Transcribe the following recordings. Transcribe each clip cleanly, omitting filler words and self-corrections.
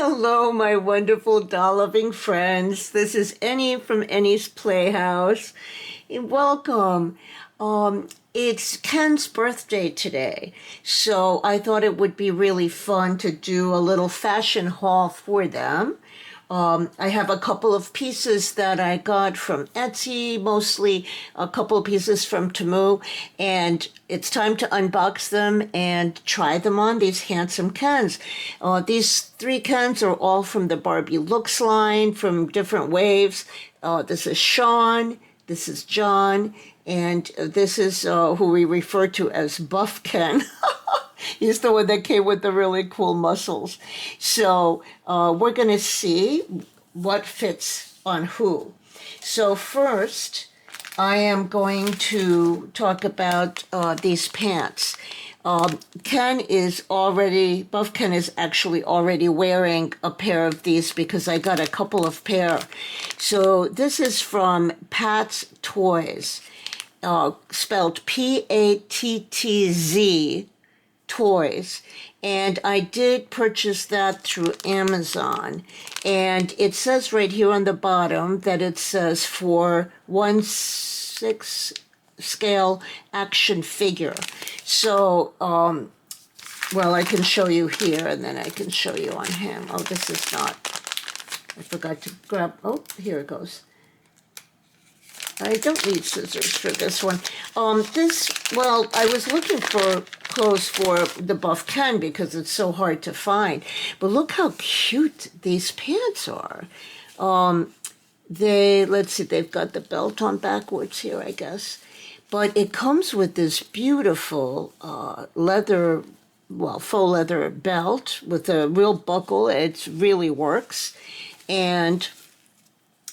Hello, my wonderful doll-loving friends. This is Annie from Annie's Playhouse. And welcome. It's Ken's birthday today, so I thought it would be really fun to do a little fashion haul for them. I have a couple of pieces that I got from Etsy, mostly a couple of pieces from Temu, and it's time to unbox them and try them on these handsome Kens. These three Kens are all from the Barbie Looks line from different waves. This is Sean, this is John, and this is who we refer to as Buff Ken. He's the one that came with the really cool muscles. So we're going to see what fits on who. So first, I am going to talk about these pants. Buff Ken is actually already wearing a pair of these because I got a couple of pair. So this is from Pat's Toys, spelled Pattz Toys, and I did purchase that through Amazon, and it says right here on the bottom that it says for 1/6 scale action figure. So well, I can show you here and then I can show you on him. Oh, this is not, I forgot to grab, oh, here it goes. I don't need scissors for this one. I was looking for clothes for the Buff Ken because it's so hard to find. But look how cute these pants are. Let's see, they've got the belt on backwards here, I guess. But it comes with this beautiful faux leather belt with a real buckle. It really works. And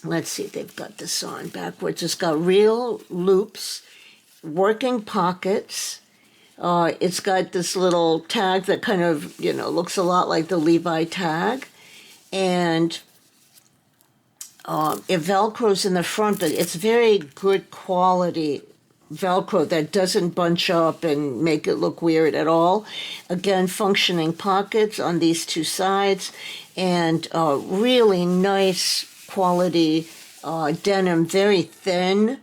let's see, they've got this on backwards. It's got real loops, working pockets. It's got this little tag that kind of, looks a lot like the Levi tag. And it Velcros in the front, but it's very good quality Velcro that doesn't bunch up and make it look weird at all. Again, functioning pockets on these two sides, and really nice quality denim, very thin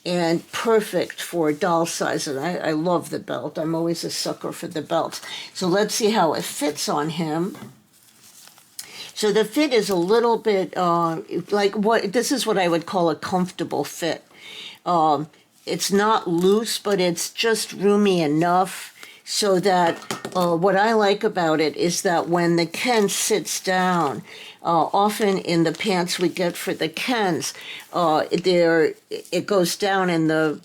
and perfect for doll size. And I love the belt. I'm always a sucker for the belts. So let's see how it fits on him. So the fit is a little bit this is what I would call a comfortable fit. It's not loose, but it's just roomy enough so that what I like about it is that when the Ken sits down, often in the pants we get for the Kens, it goes down in the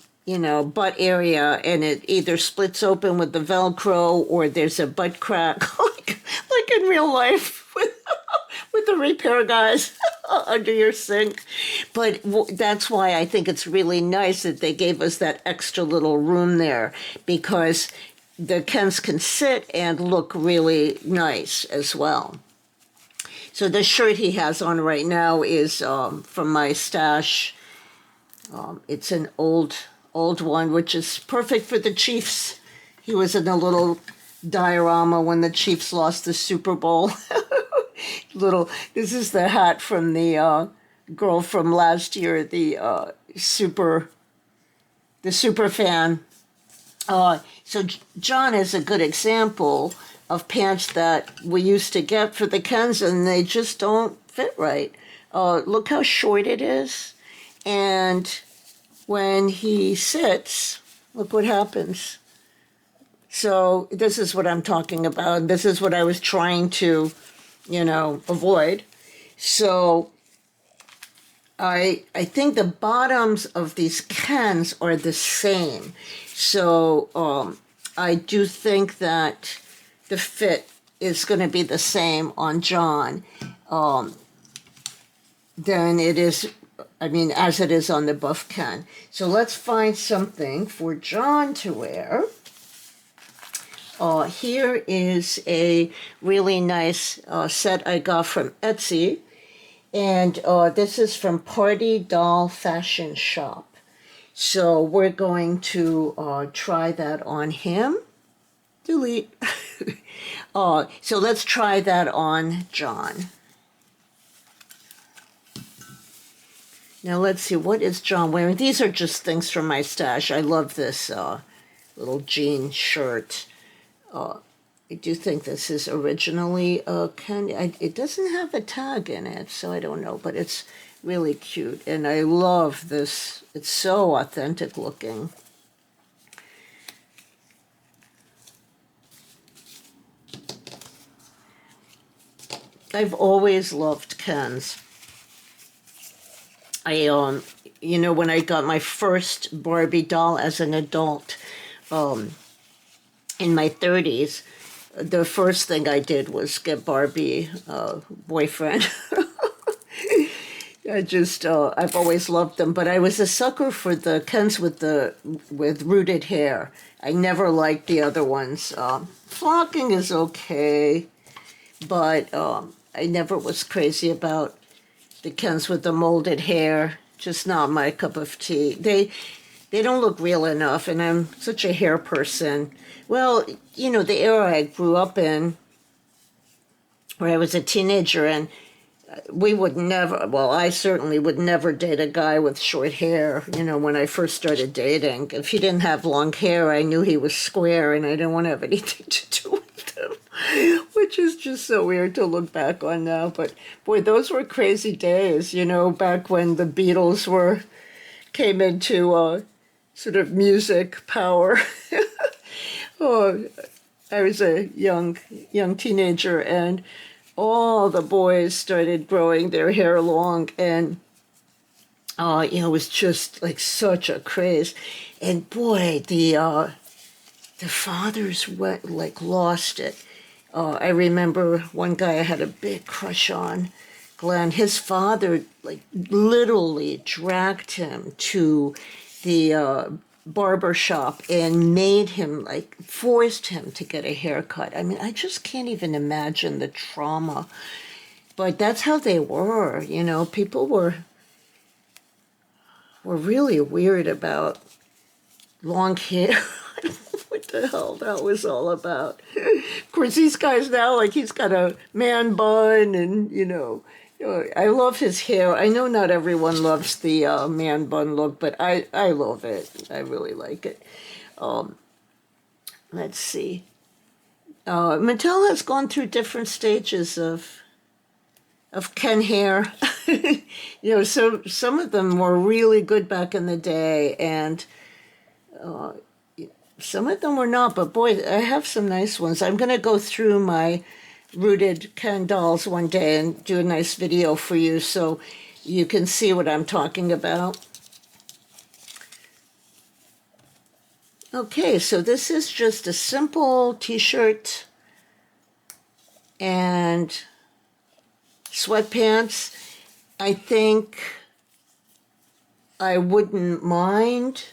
butt area, and it either splits open with the Velcro or there's a butt crack, like in real life with the repair guys under your sink. But that's why I think it's really nice that they gave us that extra little room there, because the Kens can sit and look really nice as well. So the shirt he has on right now is from my stash. It's an old one, which is perfect for the Chiefs. He was in a little diorama when the Chiefs lost the Super Bowl. This is the hat from the girl from last year, the super fan. So John is a good example of pants that we used to get for the Kens, and they just don't fit right. Look how short it is. And when he sits, look what happens. So this is what I'm talking about. This is what I was trying to, avoid. So I think the bottoms of these Kens are the same. So I do think that the fit is going to be the same on John than it is, as it is on the Buff Ken. So let's find something for John to wear. Here is a really nice set I got from Etsy. And this is from Party Doll Fashion Shop. So we're going to try that on him. delete. Oh, so let's try that on John. Now let's see, what is John wearing? These are just things from my stash. I love this little jean shirt. I do think this is originally it doesn't have a tag in it, so I don't know, but it's really cute. And I love this. It's so authentic looking. I've always loved Kens. You know, when I got my first Barbie doll as an adult, in my 30s, the first thing I did was get Barbie boyfriend. I've always loved them, but I was a sucker for the Kens with rooted hair. I never liked the other ones. Flocking is okay, but I never was crazy about the Kens with the molded hair. Just not my cup of tea. They don't look real enough, and I'm such a hair person. Well, you know, the era I grew up in, where I was a teenager, and we would never, well, I certainly would never date a guy with short hair. You know, when I first started dating, if he didn't have long hair, I knew he was square, and I didn't want to have anything to do with him, which is just so weird to look back on now. But boy, those were crazy days, you know, back when the Beatles came into sort of music power. Oh, I was a young teenager, and all the boys started growing their hair long, and you know, it was just like such a craze. And boy, the fathers went like lost it. I remember one guy I had a big crush on, Glenn. His father like literally dragged him to the barber shop and made him, like, forced him to get a haircut. I mean, I just can't even imagine the trauma. But that's how they were, you know. People were really weird about long hair. I don't know what the hell that was all about. Of course, these guys now, like, he's got a man bun and, you know, I love his hair. I know not everyone loves the man bun look, but I love it. I really like it. Let's see. Mattel has gone through different stages of Ken hair. You know, so some of them were really good back in the day, and some of them were not. But boy, I have some nice ones. I'm going to go through my rooted Ken dolls one day and do a nice video for you so you can see what I'm talking about. Okay, so this is just a simple t-shirt and sweatpants. I think I wouldn't mind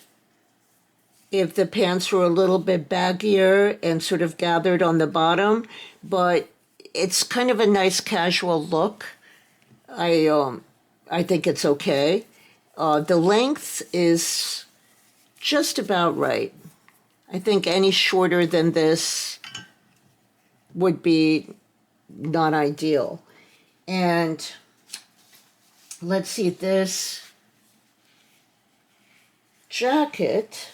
if the pants were a little bit baggier and sort of gathered on the bottom, but it's kind of a nice casual look. I think it's okay. The length is just about right. I think any shorter than this would be not ideal. And let's see, this jacket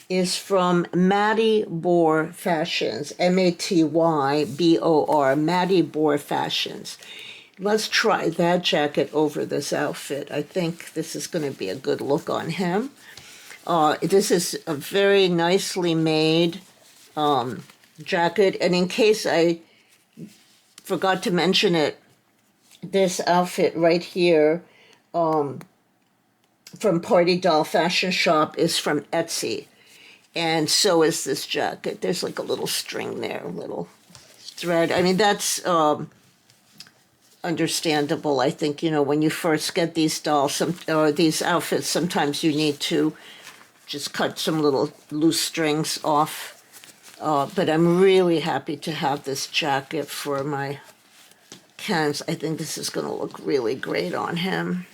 is from Matty Bohr Fashions, Matybor, Matty Bohr Fashions. Let's try that jacket over this outfit. I think this is going to be a good look on him. This is a very nicely made jacket, and in case I forgot to mention it, this outfit right here from Party Doll Fashion Shop is from Etsy. And so is this jacket. There's like a little string there, a little thread. I mean, that's understandable. I think, you know, when you first get these dolls or these outfits, sometimes you need to just cut some little loose strings off. But I'm really happy to have this jacket for my Kens. I think this is going to look really great on him.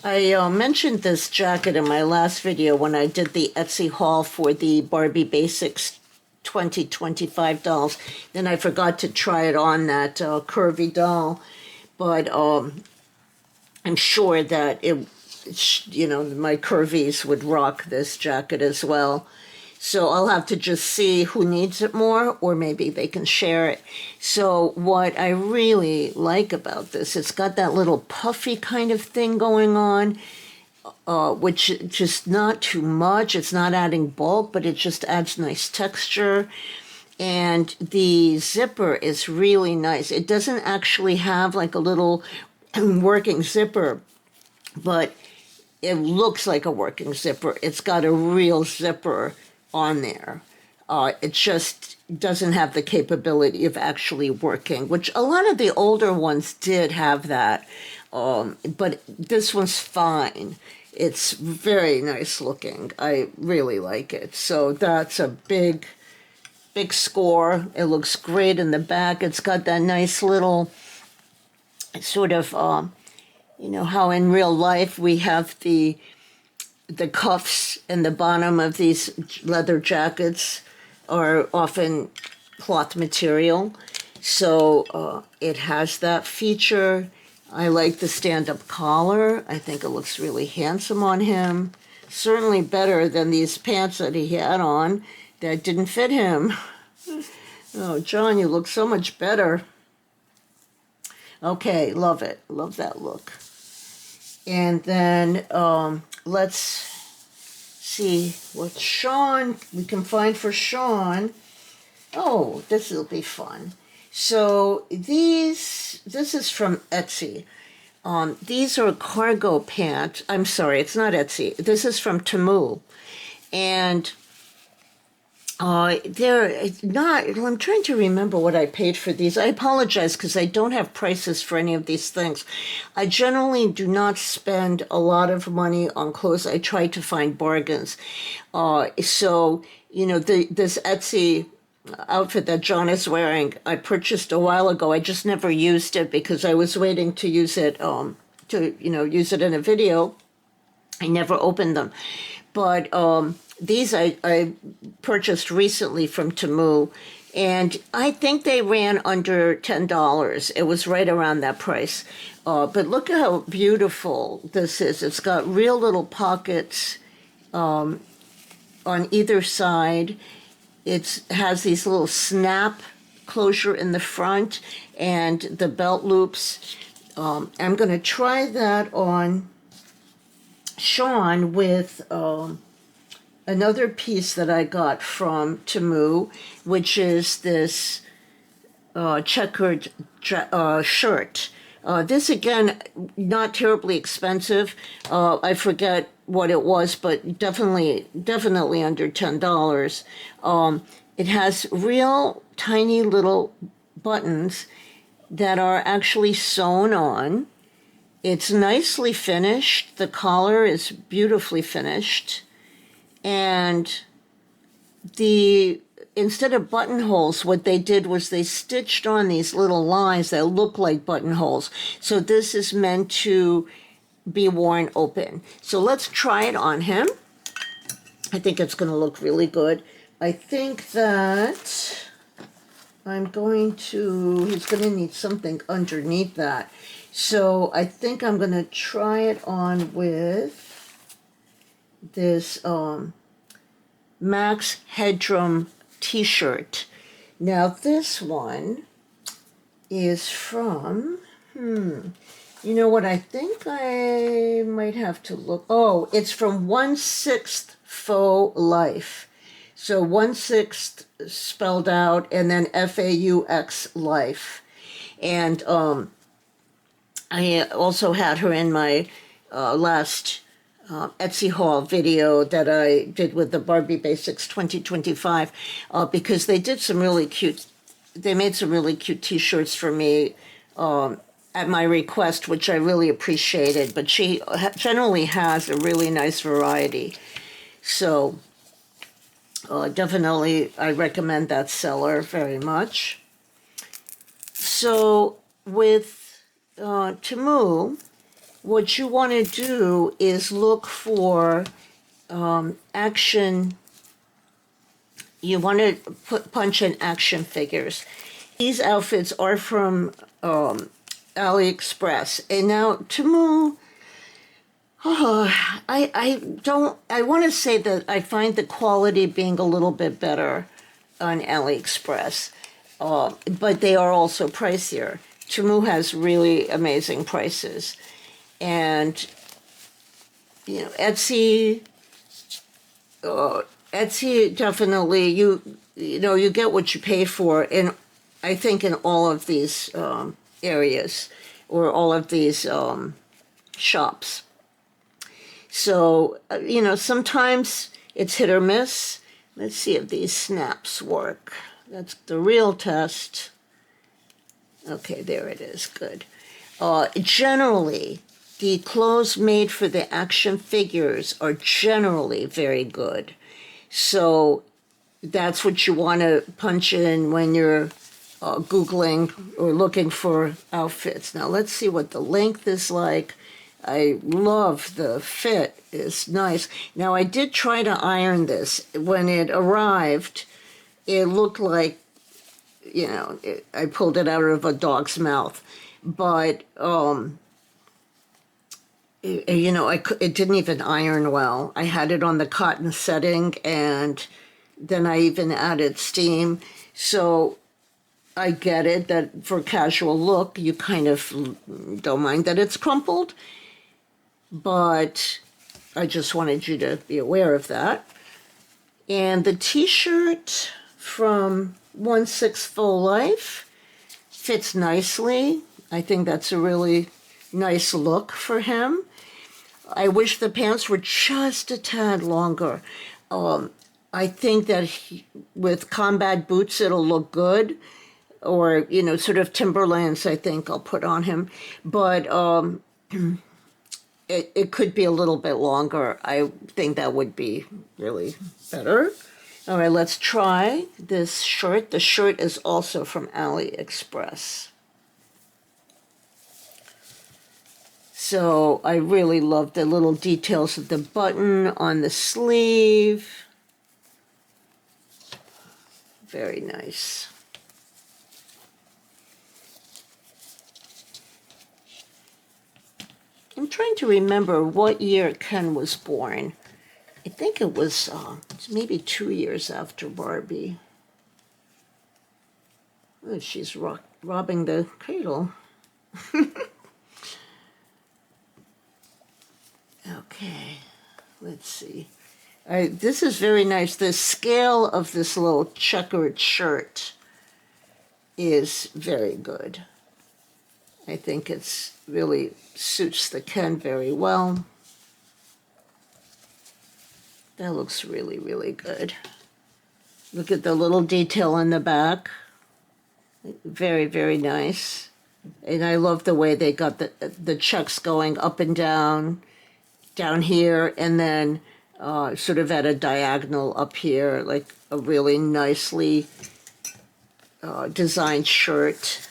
I mentioned this jacket in my last video when I did the Etsy haul for the Barbie Basics 2025 dolls. Then I forgot to try it on that curvy doll, but I'm sure that my curvies would rock this jacket as well. So I'll have to just see who needs it more, or maybe they can share it. So what I really like about this, it's got that little puffy kind of thing going on, which just not too much. It's not adding bulk, but it just adds nice texture. And the zipper is really nice. It doesn't actually have like a little working zipper, but it looks like a working zipper. It's got a real zipper on there. It just doesn't have the capability of actually working, which a lot of the older ones did have that. But this one's fine. It's very nice looking. I really like it. So that's a big score. It looks great in the back. It's got that nice little sort of, how in real life we have the cuffs in the bottom of these leather jackets are often cloth material. So it has that feature. I like the stand-up collar. I think it looks really handsome on him. Certainly better than these pants that he had on that didn't fit him. Oh, John, you look so much better. Okay, love it. Love that look. And then let's see what Sean we can find for Sean. Oh, this will be fun. So this is from Etsy. These are cargo pants. I'm sorry, it's not Etsy. This is from Temu. And they're not, I'm trying to remember what I paid for these. I apologize because I don't have prices for any of these things. I generally do not spend a lot of money on clothes. I try to find bargains. So, this Etsy outfit that John is wearing, I purchased a while ago. I just never used it because I was waiting to use it, use it in a video. I never opened them. But these I purchased recently from Temu, and I think they ran under $10. It was right around that price. But look at how beautiful this is. It's got real little pockets on either side. It has these little snap closure in the front and the belt loops. I'm going to try that on Sean with another piece that I got from Temu, which is this checkered shirt. This, again, not terribly expensive. I forget what it was, but definitely under $10. It has real tiny little buttons that are actually sewn on. It's nicely finished. The collar is beautifully finished. And instead of buttonholes, what they did was they stitched on these little lines that look like buttonholes. So this is meant to be worn open. So let's try it on him. I think it's going to look really good. I think that he's going to need something underneath that. So I think I'm going to try it on with this Max Headroom t-shirt. Now this one is from, you know what, I think I might have to look. Oh, it's from 1/6 Faux Life. So 1/6 spelled out and then FAUX Life. And I also had her in my last Etsy haul video that I did with the Barbie Basics 2025 because they made some really cute t-shirts for me at my request, which I really appreciated. But she generally has a really nice variety. So definitely I recommend that seller very much. So with Temu, what you want to do is look for action. You want to punch in action figures. These outfits are from AliExpress. And now, Temu, I want to say that I find the quality being a little bit better on AliExpress, but they are also pricier. Temu has really amazing prices. And, you know, Etsy definitely, you know, you get what you pay for in, I think, in all of these areas or all of these shops. So, you know, sometimes it's hit or miss. Let's see if these snaps work. That's the real test. Okay, there it is. Good. Generally, the clothes made for the action figures are generally very good. So that's what you want to punch in when you're Googling or looking for outfits. Now let's see what the length is like. I love the fit. It's nice. Now I did try to iron this. When it arrived, it looked like, you know, I pulled it out of a dog's mouth. But, you know, it didn't even iron well. I had it on the cotton setting, and then I even added steam. So I get it that for casual look, you kind of don't mind that it's crumpled. But I just wanted you to be aware of that. And the t-shirt from 1/6 Full Life fits nicely. I think that's a really nice look for him. I wish the pants were just a tad longer. I think that with combat boots, it'll look good. Or, you know, sort of Timberlands, I think I'll put on him. But it could be a little bit longer. I think that would be really better. All right, let's try this shirt. The shirt is also from AliExpress. So I really love the little details of the button on the sleeve. Very nice. I'm trying to remember what year Ken was born. I think it was maybe 2 years after Barbie. Oh, she's robbing the cradle. Okay, let's see. This is very nice. The scale of this little checkered shirt is very good. I think it's really suits the Ken very well. That looks really, really good. Look at the little detail in the back. Very, very nice. And I love the way they got the checks going up and down here, and then sort of at a diagonal up here, like a really nicely designed shirt.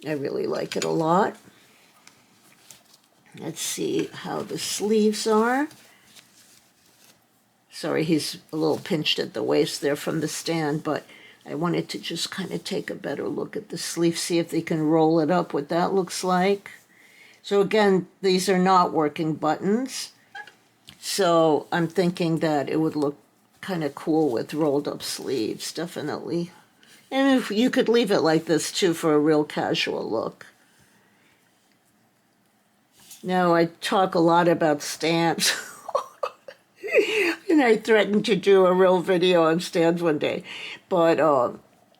I really like it a lot. Let's see how the sleeves are. Sorry, he's a little pinched at the waist there from the stand, but I wanted to just kind of take a better look at the sleeve, see if they can roll it up, what that looks like. So again, these are not working buttons. So I'm thinking that it would look kind of cool with rolled up sleeves, definitely. And if you could leave it like this too for a real casual look. Now, I talk a lot about stands. And I threatened to do a real video on stands one day. But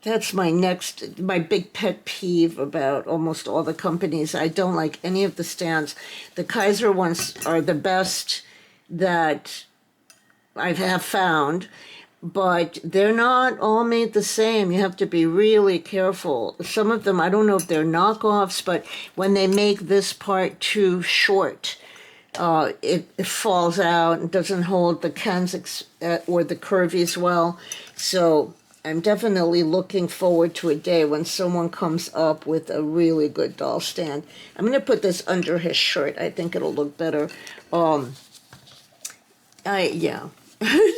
that's my big pet peeve about almost all the companies. I don't like any of the stands. The Kaiser ones are the best that I have found, but they're not all made the same. You have to be really careful. Some of them, I don't know if they're knockoffs, but when they make this part too short, it falls out and doesn't hold the Kens or the curvies well. So I'm definitely looking forward to a day when someone comes up with a really good doll stand. I'm going to put this under his shirt. I think it'll look better. Yeah.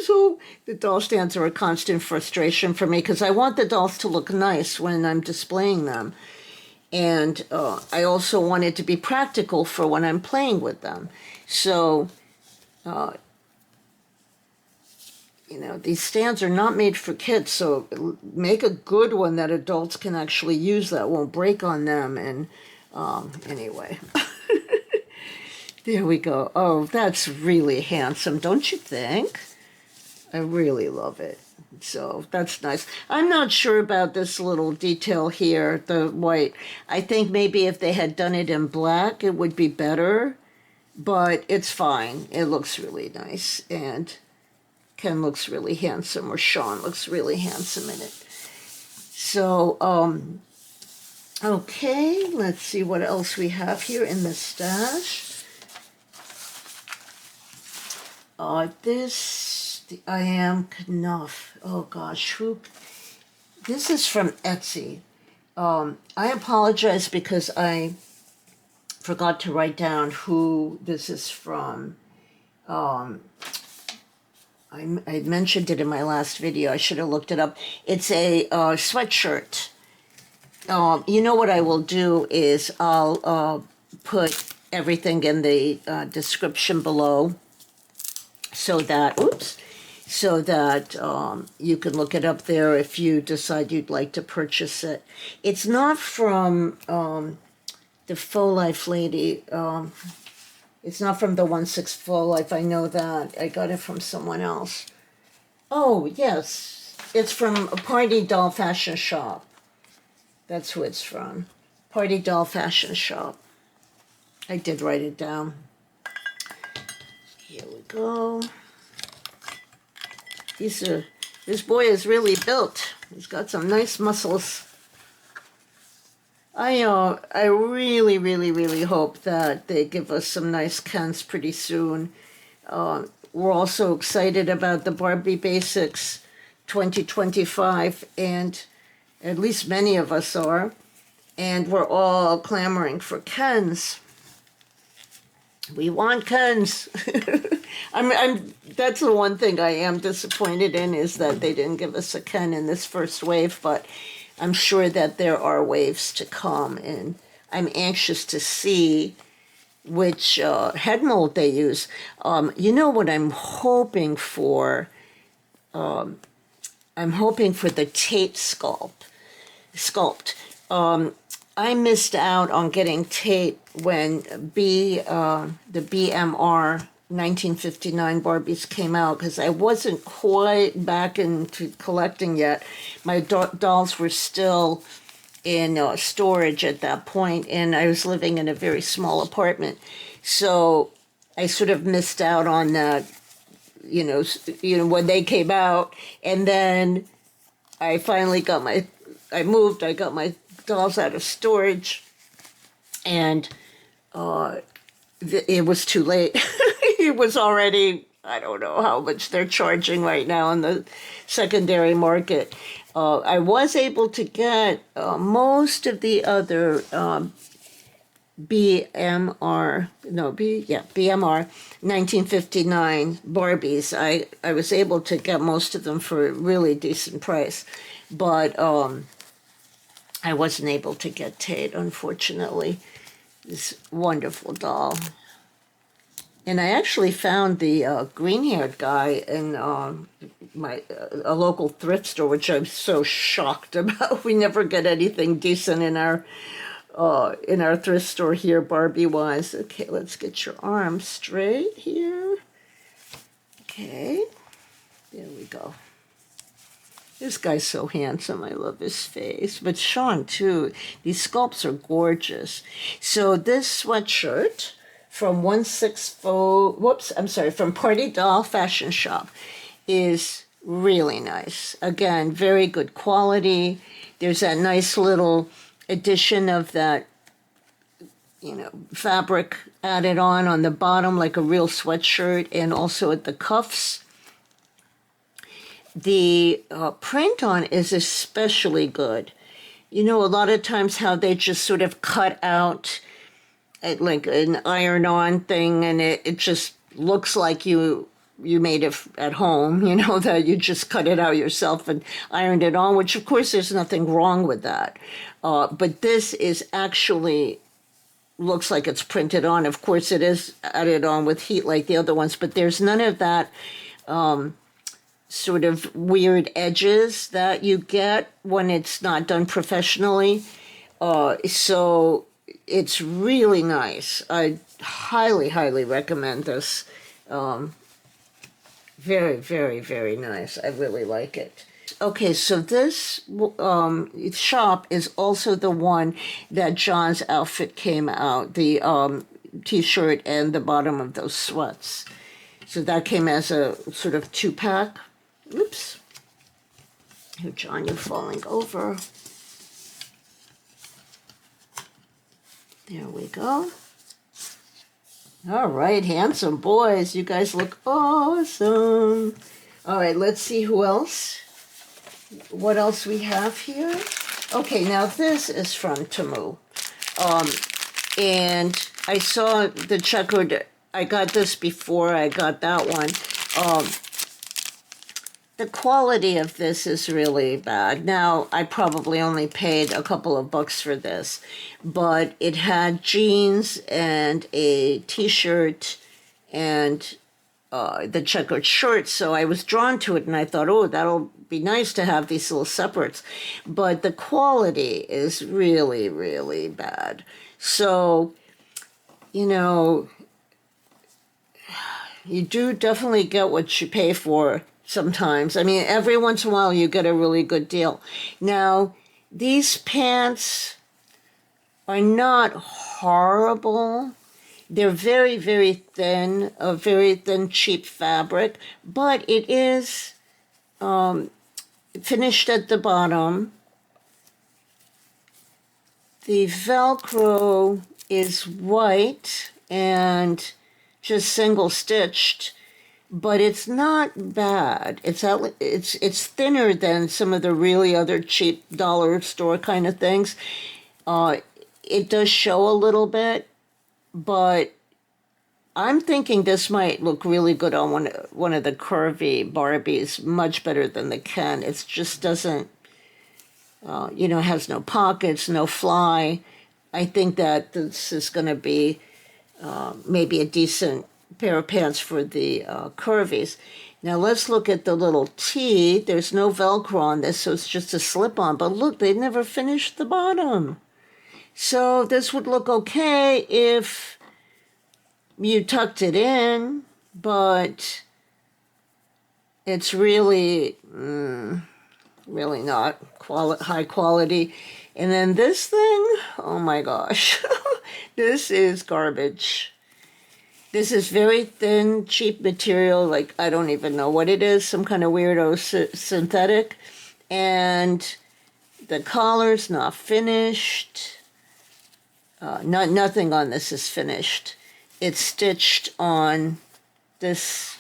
So the doll stands are a constant frustration for me because I want the dolls to look nice when I'm displaying them. And I also want it to be practical for when I'm playing with them. So, these stands are not made for kids, so make a good one that adults can actually use that won't break on them. And anyway, there we go. Oh, that's really handsome, don't you think? I really love it. So that's nice. I'm not sure about this little detail here, the white. I think maybe if they had done it in black, it would be better, but it's fine. It looks really nice, and Ken looks really handsome, or Sean looks really handsome in it. So, okay, let's see what else we have here in the stash. The I Am Knuff. Oh gosh, this is from Etsy. I apologize because I forgot to write down who this is from. I mentioned it in my last video. I should have looked it up. It's a sweatshirt. You know what I will do is I'll put everything in the description below so that, you can look it up there if you decide you'd like to purchase it. It's not from the Faux Life lady. It's not from the 1/6 Faux Life. I know that. I got it from someone else. Oh, yes. It's from a Party Doll Fashion Shop. That's who it's from. Party Doll Fashion Shop. I did write it down. Here we go. This boy is really built. He's got some nice muscles. I really, really, really hope that they give us some nice Kens pretty soon. We're also excited about the Barbie Basics 2025, and at least many of us are. And we're all clamoring for Kens. We want Kens. That's the one thing I am disappointed in, is that they didn't give us a Ken in this first wave, but I'm sure that there are waves to come, and I'm anxious to see which head mold they use. You know what I'm hoping for? I'm hoping for the Tate sculpt. I missed out on getting Tate when the BMR 1959 Barbies came out, because I wasn't quite back into collecting yet. My dolls were still in storage at that point, and I was living in a very small apartment. So I sort of missed out on that, when they came out. And then I finally got I got my dolls out of storage, and it was too late. It was already, I don't know how much they're charging right now in the secondary market. I was able to get most of the other BMR 1959 Barbies. I was able to get most of them for a really decent price, but I wasn't able to get Tate, unfortunately. This wonderful doll. And I actually found the green-haired guy in a local thrift store, which I'm so shocked about. We never get anything decent in our thrift store here, Barbie-wise. Okay, let's get your arm straight here. Okay, there we go. This guy's so handsome. I love his face. But Sean, too. These sculpts are gorgeous. So this sweatshirt from from Party Doll Fashion Shop is really nice. Again, very good quality. There's that nice little addition of that, fabric added on the bottom, like a real sweatshirt, and also at the cuffs. the print on is especially good. You know, a lot of times how they just sort of cut out like an iron-on thing, and it just looks like you made it at home, you know, that you just cut it out yourself and ironed it on, which of course there's nothing wrong with that. But this is actually looks like it's printed on. Of course, it is added on with heat like the other ones, but there's none of that sort of weird edges that you get when it's not done professionally. So it's really nice. I highly, highly recommend this. Very, very, very nice. I really like it. Okay, so this shop is also the one that John's outfit came out, the t-shirt and the bottom of those sweats. So that came as a sort of two-pack. Oops. Oh, John, you're falling over. There we go. All right, handsome boys. You guys look awesome. All right, let's see who else. What else we have here? Okay, now this is from Temu. And I saw the checkered. I got this before I got that one. The quality of this is really bad. Now, I probably only paid a couple of bucks for this, but it had jeans and a t-shirt and the checkered shirt, so I was drawn to it, and I thought, oh, that'll be nice to have these little separates. But the quality is really, really bad. So, you know, you do definitely get what you pay for sometimes. I mean, every once in a while you get a really good deal. Now, these pants are not horrible. They're very, very thin, a very thin, cheap fabric, but it is finished at the bottom. The Velcro is white and just single stitched, but it's not bad. It's thinner than some of the really other cheap dollar store kind of things. It does show a little bit, but I'm thinking this might look really good on one of the curvy Barbies, much better than the Ken. It just doesn't, has no pockets, no fly. I think that this is going to be maybe a decent pair of pants for the curvies. Now let's look at the little tee. There's no Velcro on this, so it's just a slip-on. But look, they never finished the bottom. So this would look okay if you tucked it in, but it's really, really not high quality. And then this thing, oh my gosh, this is garbage. This is very thin, cheap material, like I don't even know what it is, some kind of weirdo synthetic. And the collar's not finished. Nothing on this is finished. It's stitched on this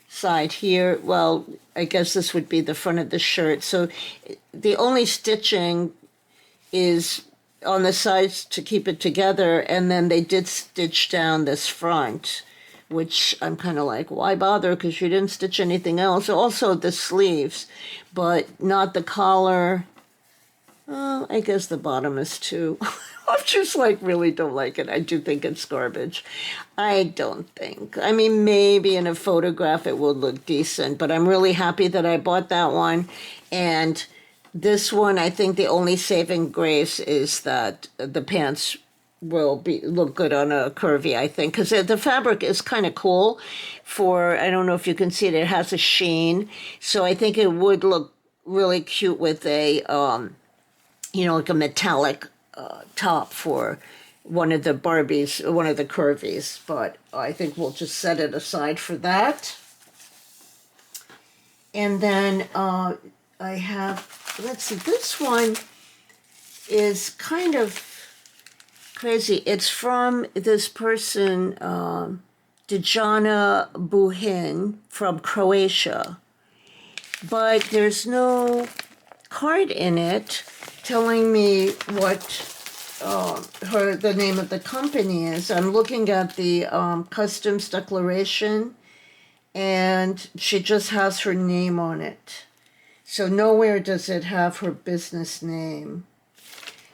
side here. Well, I guess this would be the front of the shirt. So the only stitching is on the sides to keep it together, and then they did stitch down this front, which I'm kind of like, why bother? Because you didn't stitch anything else. Also the sleeves, but not the collar. I guess the bottom is too. I'm just like, really don't like it. I do think it's garbage. I don't think. I mean, maybe in a photograph it will look decent, but I'm really happy that I bought that one. And this one, I think the only saving grace is that the pants will look good on a curvy, I think, because the fabric is kind of cool for, I don't know if you can see it, it has a sheen. So I think it would look really cute with a, like a metallic top for one of the Barbies, one of the curvies. But I think we'll just set it aside for that. And then I have, let's see, this one is kind of crazy. It's from this person, Dejana Buhin from Croatia. but there's no card in it telling me what the name of the company is. I'm looking at the customs declaration, and she just has her name on it. So nowhere does it have her business name.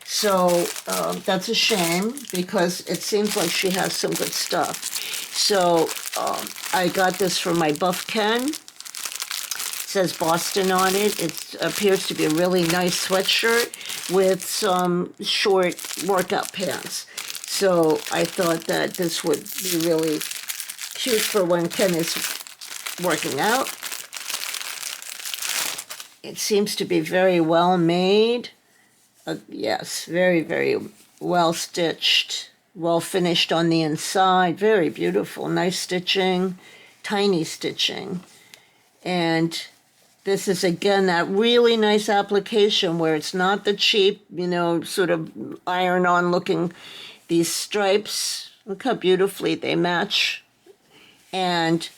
So that's a shame, because it seems like she has some good stuff. So I got this from my Buff Ken. It says Boston on it. It appears to be a really nice sweatshirt with some short workout pants. So I thought that this would be really cute for when Ken is working out. It seems to be very well made. Yes, very, very well stitched, well finished on the inside. Very beautiful, nice stitching, tiny stitching. And this is, again, that really nice application where it's not the cheap, sort of iron-on looking, these stripes. Look how beautifully they match. And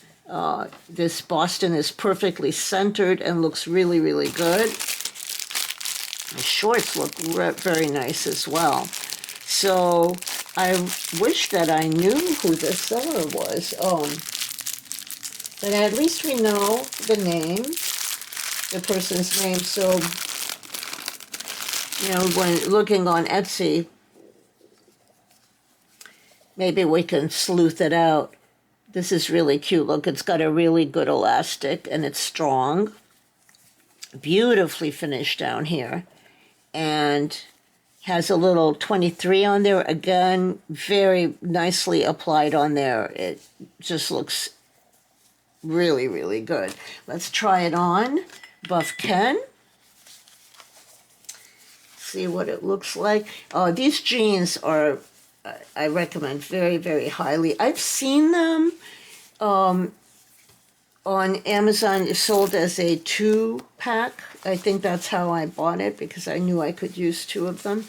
this Boston is perfectly centered and looks really, really good. The shorts look very nice as well. So I wish that I knew who the seller was. But at least we know the name, the person's name. So, when looking on Etsy, maybe we can sleuth it out. This is really cute. Look, it's got a really good elastic, and it's strong. Beautifully finished down here. And has a little 23 on there. Again, very nicely applied on there. It just looks really, really good. Let's try it on. Buff Ken. See what it looks like. These jeans are, I recommend very, very highly. I've seen them on Amazon, sold as a 2-pack. I think that's how I bought it, because I knew I could use 2 of them.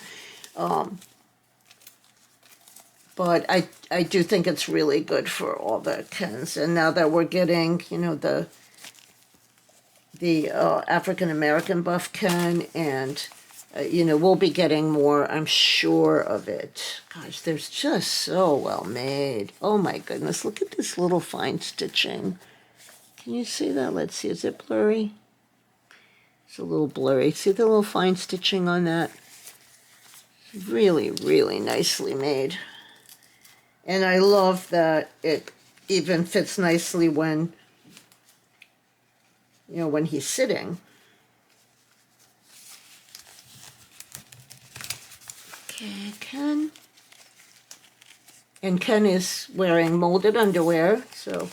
But I do think it's really good for all the Kens. And now that we're getting, the African-American Buff Ken, and, we'll be getting more, I'm sure of it. Gosh, they're just so well made. Oh my goodness, look at this little fine stitching. Can you see that? Let's see, is it blurry? It's a little blurry. See the little fine stitching on that? Really, really nicely made. And I love that it even fits nicely when, when he's sitting. Okay, Ken. And Ken is wearing molded underwear, so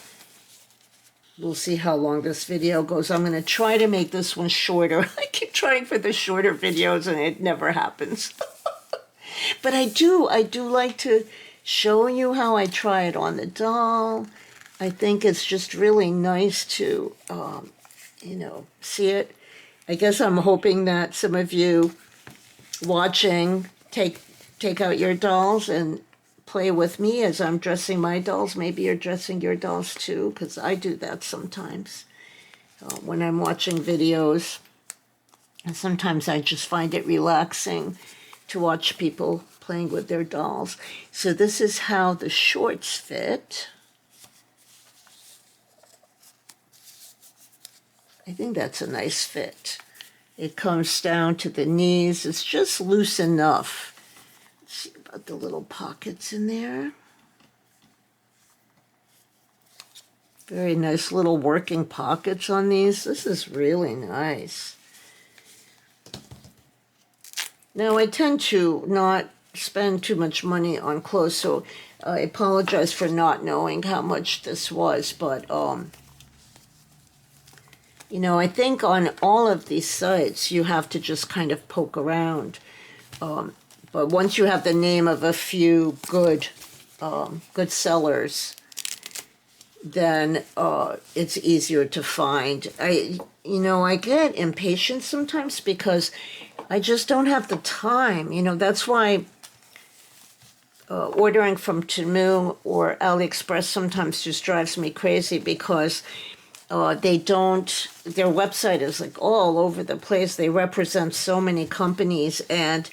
we'll see how long this video goes. I'm going to try to make this one shorter. I keep trying for the shorter videos, and it never happens. But I do like to show you how I try it on the doll. I think it's just really nice to, see it. I guess I'm hoping that some of you watching take out your dolls and play with me as I'm dressing my dolls. Maybe you're dressing your dolls too, because I do that sometimes when I'm watching videos. And sometimes I just find it relaxing to watch people playing with their dolls. So this is how the shorts fit. I think that's a nice fit. It comes down to the knees. It's just loose enough. Let's see about the little pockets in there. Very nice little working pockets on these. This is really nice. Now, I tend to not spend too much money on clothes, so I apologize for not knowing how much this was, but, I think on all of these sites, you have to just kind of poke around. But once you have the name of a few good sellers, then it's easier to find. I get impatient sometimes because I just don't have the time. That's why ordering from Temu or AliExpress sometimes just drives me crazy, because they don't, their website is like all over the place. They represent so many companies, and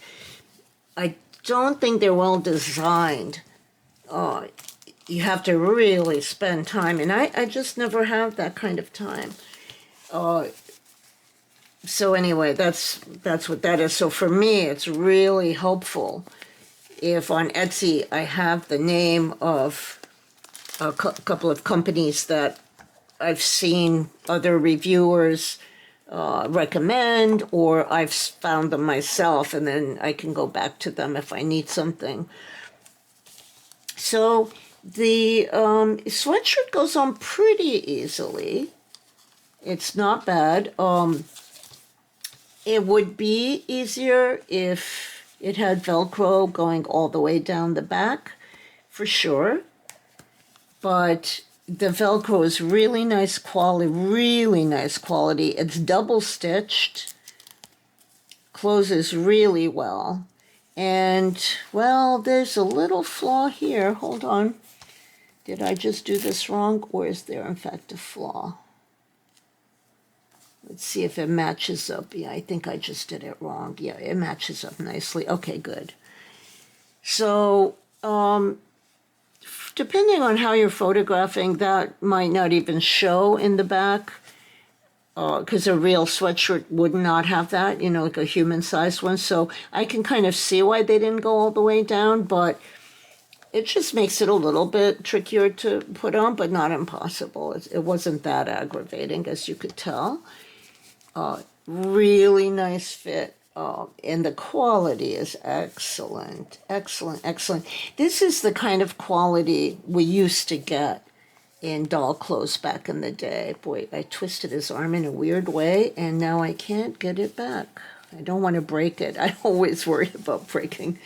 I don't think they're well designed. You have to really spend time, and I just never have that kind of time. So anyway, that's what that is. So for me, it's really helpful if on Etsy I have the name of a couple of companies that I've seen other reviewers recommend, or I've found them myself, and then I can go back to them if I need something. So the sweatshirt goes on pretty easily. It's not bad. It would be easier if it had Velcro going all the way down the back, for sure. But the Velcro is really nice quality, really nice quality. It's double stitched, closes really well. And, well, there's a little flaw here. Hold on. Did I just do this wrong, or is there, in fact, a flaw? Let's see if it matches up. Yeah, I think I just did it wrong. Yeah, it matches up nicely. Okay, good. So, depending on how you're photographing, that might not even show in the back, because a real sweatshirt would not have that, you know, like a human-sized one. So I can kind of see why they didn't go all the way down, but it just makes it a little bit trickier to put on, but not impossible. It wasn't that aggravating, as you could tell. Really nice fit. And the quality is excellent, excellent, excellent. This is the kind of quality we used to get in doll clothes back in the day. Boy, I twisted his arm in a weird way, and now I can't get it back. I don't want to break it. I always worry about breaking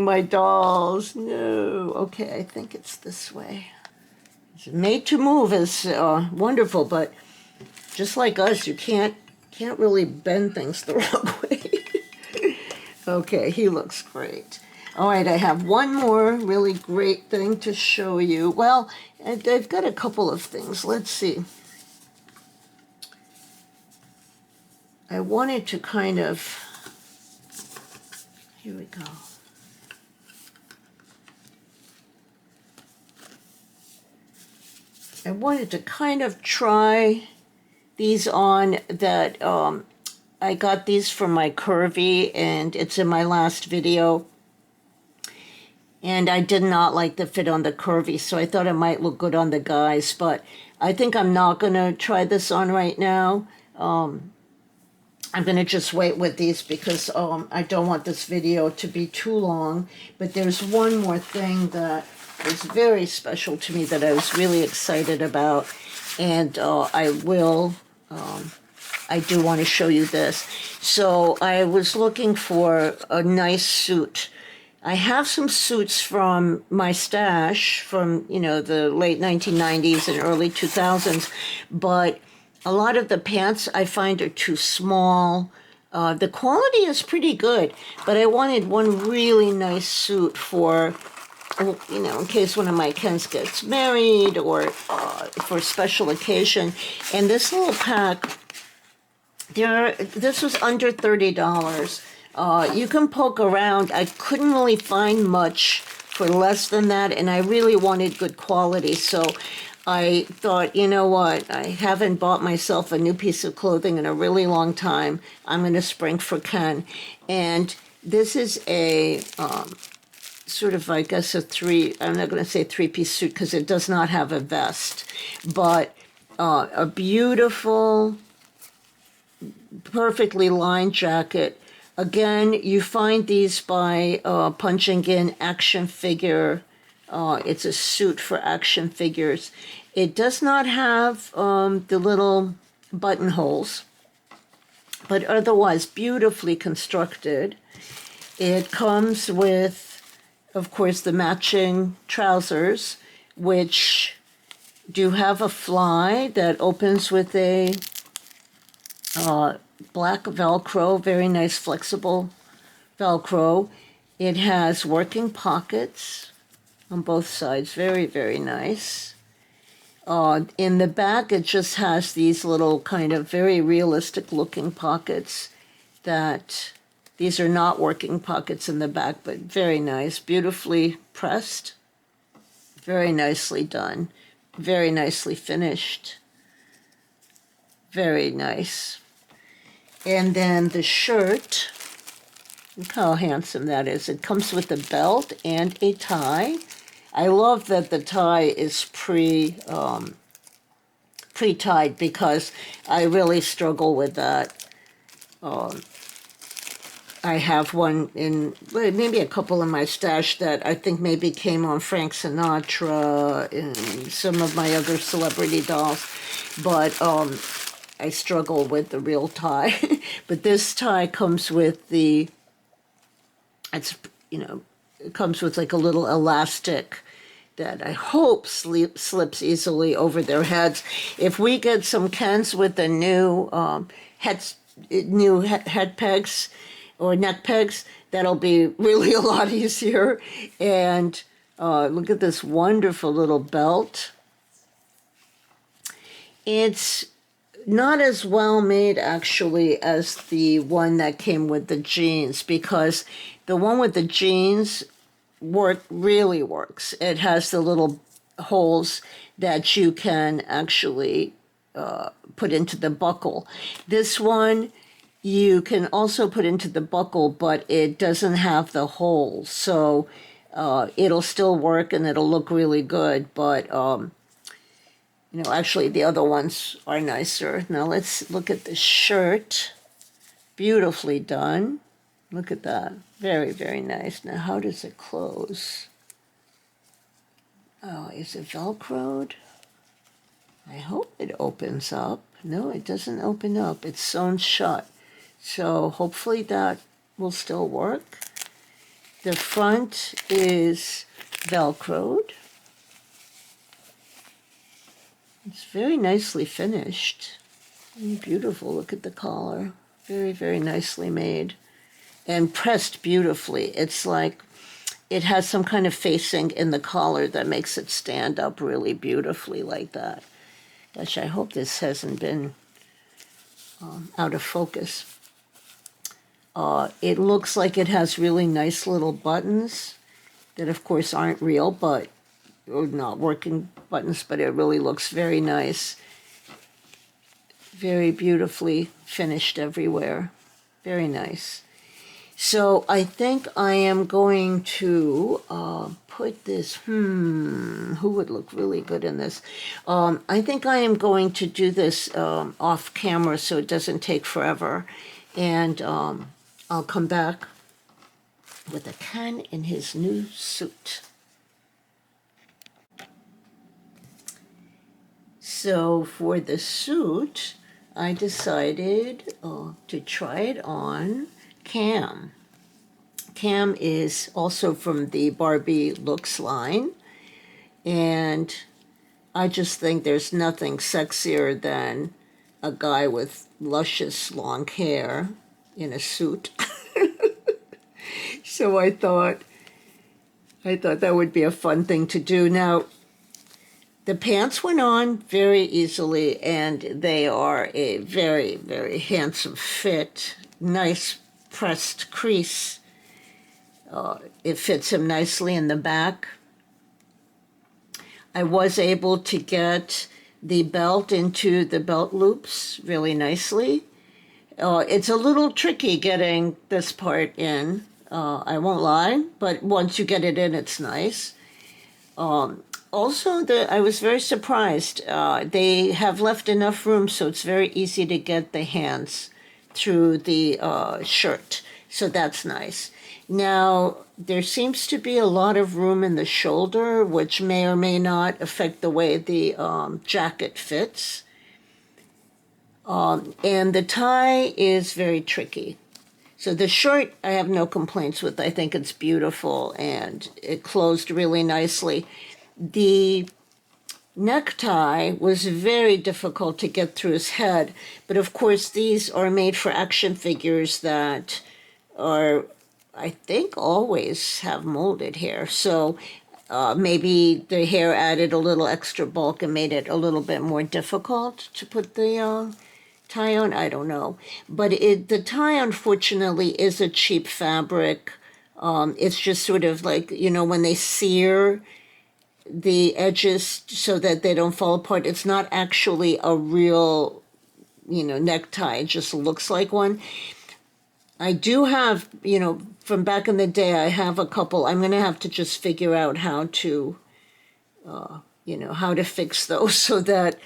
my dolls. No. Okay, I think it's this way. It's made to move is wonderful, but just like us, you can't really bend things the wrong way. Okay, he looks great. All right, I have one more really great thing to show you. Well, I've got a couple of things. Let's see. I wanted to kind of, here we go. I wanted to kind of try these on that, I got these from my Curvy, and it's in my last video. And I did not like the fit on the Curvy, so I thought it might look good on the guys, but I think I'm not going to try this on right now. I'm going to just wait with these because I don't want this video to be too long. But there's one more thing that is very special to me that I was really excited about. And I do want to show you this. So I was looking for a nice suit. I have some suits from my stash from, you know, the late 1990s and early 2000s, but a lot of the pants I find are too small. The quality is pretty good, but I wanted one really nice suit for, you know, in case one of my Kens gets married or for a special occasion. And this little pack, this was under $30. You can poke around. I couldn't really find much for less than that, and I really wanted good quality, so I thought, you know what, I haven't bought myself a new piece of clothing in a really long time. I'm going to spring for Ken. And this is a sort of, I guess, I'm not going to say three-piece suit because it does not have a vest, but a beautiful, perfectly lined jacket. Again, you find these by punching in action figure. It's a suit for action figures. It does not have the little buttonholes, but otherwise beautifully constructed. It comes with, of course, the matching trousers, which do have a fly that opens with a black Velcro, very nice flexible Velcro. It has working pockets on both sides, very, very nice. In the back, it just has these little kind of very realistic looking pockets that these are not working pockets in the back, but very nice, beautifully pressed, very nicely done, very nicely finished, very nice. And then the shirt, look how handsome that is. It comes with a belt and a tie. I love that the tie is pre-tied because I really struggle with that. I have one in, maybe a couple in my stash that I think maybe came on Frank Sinatra and some of my other celebrity dolls, but I struggle with the real tie. But this tie comes with it comes with like a little elastic that I hope slips easily over their heads. If we get some Kens with the new head pegs or neck pegs, that'll be really a lot easier. And look at this wonderful little belt. It's not as well made actually as the one that came with the jeans, because the one with the jeans really works. It has the little holes that you can actually put into the buckle. This one you can also put into the buckle, but it doesn't have the holes, so it'll still work and it'll look really good, but actually the other ones are nicer. Now let's look at the shirt. Beautifully done. Look at that. Very, very nice. Now, how does it close? Oh, is it Velcroed? I hope it opens up. No, it doesn't open up. It's sewn shut. So hopefully that will still work. The front is Velcroed. It's very nicely finished. Beautiful. Look at the collar. Very, very nicely made. And pressed beautifully. It's like it has some kind of facing in the collar that makes it stand up really beautifully like that. Gosh, I hope this hasn't been out of focus. It looks like it has really nice little buttons that, of course, aren't real, but or not working buttons, but it really looks very nice. Very beautifully finished everywhere. Very nice. So I think I am going to put this, who would look really good in this? I think I am going to do this off camera so it doesn't take forever. And I'll come back with a Ken in his new suit. So for the suit, I decided to try it on Cam. Cam is also from the Barbie Looks line, and I just think there's nothing sexier than a guy with luscious long hair in a suit. So I thought that would be a fun thing to do. Now, the pants went on very easily, and they are a very, very handsome fit, nice pressed crease. It fits him nicely in the back. I was able to get the belt into the belt loops really nicely. It's a little tricky getting this part in, I won't lie, but once you get it in, it's nice. Also, I was very surprised. They have left enough room so it's very easy to get the hands through the shirt, so that's nice. Now, there seems to be a lot of room in the shoulder, which may or may not affect the way the jacket fits. And the tie is very tricky. So the shirt, I have no complaints with. I think it's beautiful, and it closed really nicely. The necktie was very difficult to get through his head, but of course these are made for action figures that are, I think, always have molded hair. So Maybe the hair added a little extra bulk and made it a little bit more difficult to put the tie on. I don't know. But the tie, unfortunately, is a cheap fabric. It's just sort of like, when they sear the edges so that they don't fall apart, it's not actually a real, necktie. It just looks like one. I do have, from back in the day, I have a couple. I'm going to have to just figure out how to, how to fix those so that,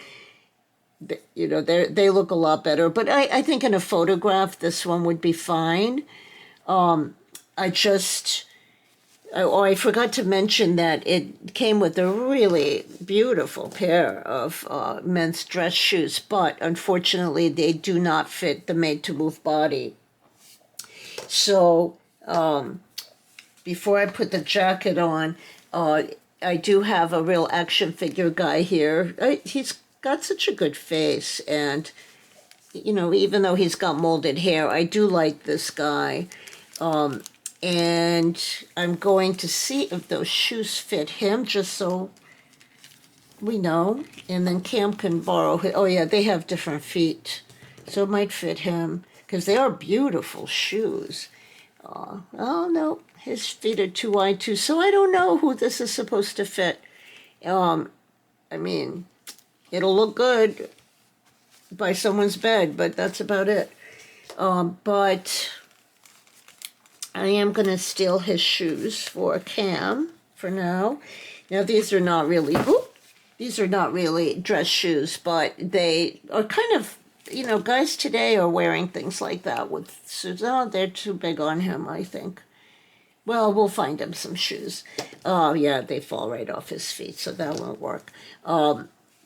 they look a lot better. But I think in a photograph, this one would be fine. I forgot to mention that it came with a really beautiful pair of men's dress shoes, but unfortunately, they do not fit the made-to-move body. So before I put the jacket on, I do have a real action figure guy here. He's got such a good face, and, even though he's got molded hair, I do like this guy. And I'm going to see if those shoes fit him, just so we know. And then Cam can borrow his. Oh, yeah, they have different feet, so it might fit him, because they are beautiful shoes. Oh, no, his feet are too wide, too, so I don't know who this is supposed to fit. I mean, it'll look good by someone's bed, but that's about it. But I am going to steal his shoes for Cam for now. Now, these are not really dress shoes, but they are kind of, guys today are wearing things like that with suits. Oh, they're too big on him, I think. Well, we'll find him some shoes. Oh, yeah, they fall right off his feet, so that won't work.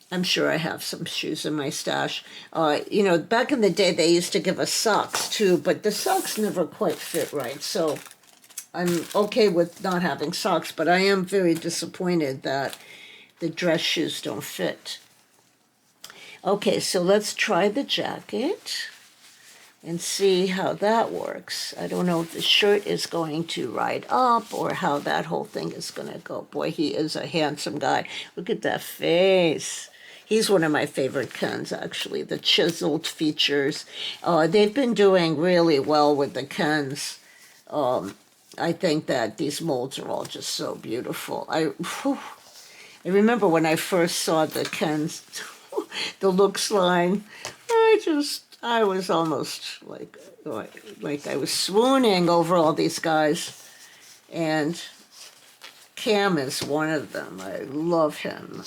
I'm sure I have some shoes in my stash. Back in the day, they used to give us socks, too, but the socks never quite fit right, so I'm okay with not having socks, but I am very disappointed that the dress shoes don't fit. Okay, so let's try the jacket and see how that works. I don't know if the shirt is going to ride up or how that whole thing is going to go. Boy, he is a handsome guy. Look at that face. He's one of my favorite Kens, actually, the chiseled features. They've been doing really well with the Kens. I think that these molds are all just so beautiful. I remember when I first saw the Kens, the looks line, I was almost like I was swooning over all these guys. And Cam is one of them. I love him.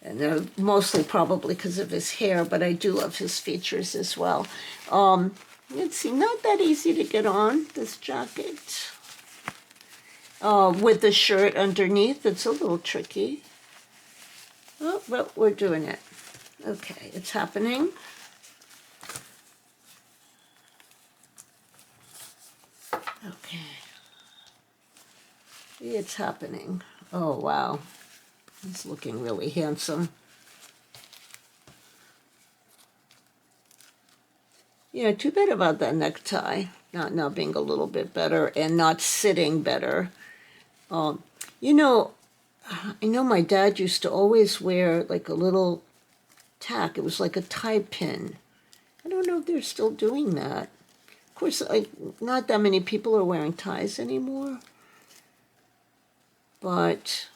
And they're mostly probably because of his hair, but I do love his features as well. Let's see, not that easy to get on, this jacket. With the shirt underneath, it's a little tricky. Oh, well, we're doing it. Okay, it's happening. Okay. It's happening. Oh, wow. He's looking really handsome. Yeah, too bad about that necktie. Not being a little bit better and not sitting better. I know my dad used to always wear like a little tack. It was like a tie pin. I don't know if they're still doing that. Of course, not that many people are wearing ties anymore. But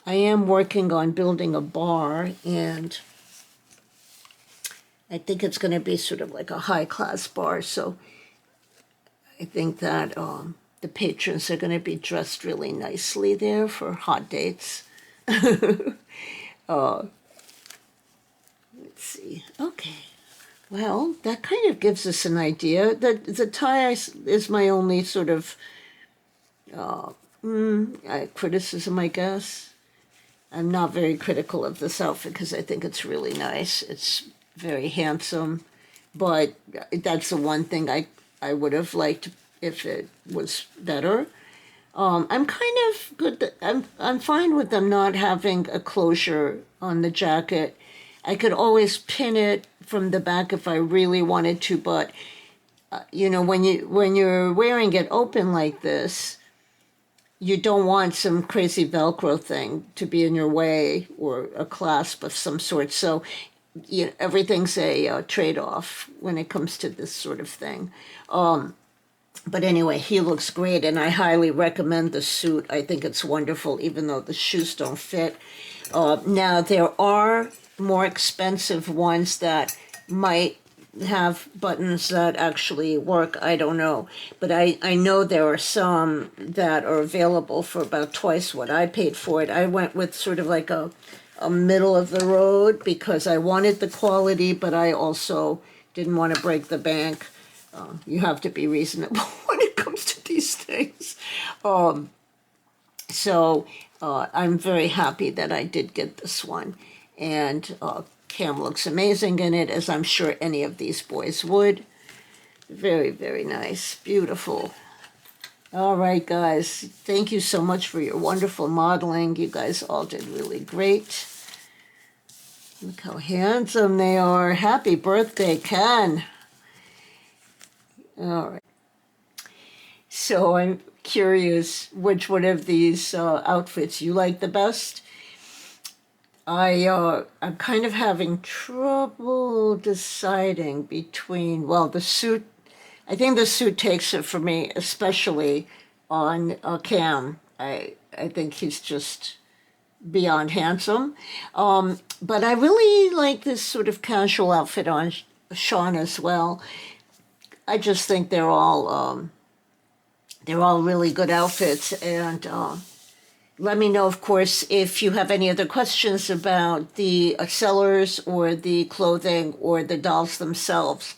I am working on building a bar, and I think it's going to be sort of like a high-class bar. So I think that the patrons are going to be dressed really nicely there for hot dates. Let's see. Okay. Well, that kind of gives us an idea. The tie is my only sort of criticism, I guess. I'm not very critical of this outfit because I think it's really nice. It's very handsome, but that's the one thing I would have liked if it was better. I'm kind of good. I'm fine with them not having a closure on the jacket. I could always pin it from the back if I really wanted to, but when you're wearing it open like this, you don't want some crazy Velcro thing to be in your way or a clasp of some sort. So everything's a trade-off when it comes to this sort of thing. But anyway, he looks great, and I highly recommend the suit. I think it's wonderful, even though the shoes don't fit. Now, there are more expensive ones that might have buttons that actually work. I don't know. But I know there are some that are available for about twice what I paid for it. I went with sort of like a middle of the road because I wanted the quality, but I also didn't want to break the bank. You have to be reasonable when it comes to these things. So I'm very happy that I did get this one. And Cam looks amazing in it, as I'm sure any of these boys would. Very, very nice. Beautiful. All right, guys. Thank you so much for your wonderful modeling. You guys all did really great. Look how handsome they are. Happy birthday, Ken. All right. So I'm curious which one of these outfits you like the best. I'm kind of having trouble deciding between, well, the suit. I think the suit takes it for me, especially on Cam. I think he's just beyond handsome. But I really like this sort of casual outfit on Sean as well. I just think they're all really good outfits. And let me know, of course, if you have any other questions about the sellers or the clothing or the dolls themselves.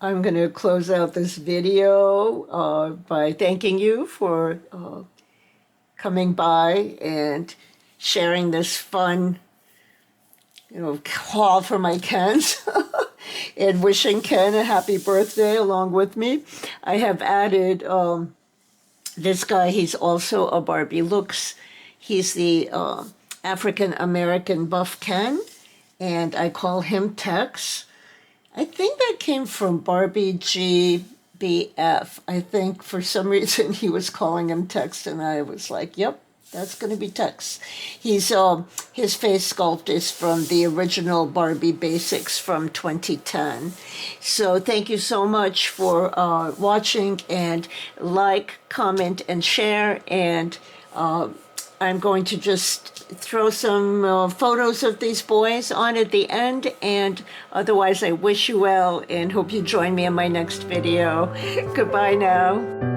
I'm going to close out this video by thanking you for coming by and sharing this fun, haul for my Kens and wishing Ken a happy birthday along with me. I have added this guy. He's also a Barbie looks. He's the African-American buff Ken, and I call him Tex. I think that came from Barbie GBF. I think for some reason he was calling him Tex, and I was like, yep, that's going to be Tex. He's his face sculpt is from the original Barbie Basics from 2010. So thank you so much for watching, and like, comment, and share. And I'm going to just throw some photos of these boys on at the end. And otherwise, I wish you well and hope you join me in my next video. Goodbye now.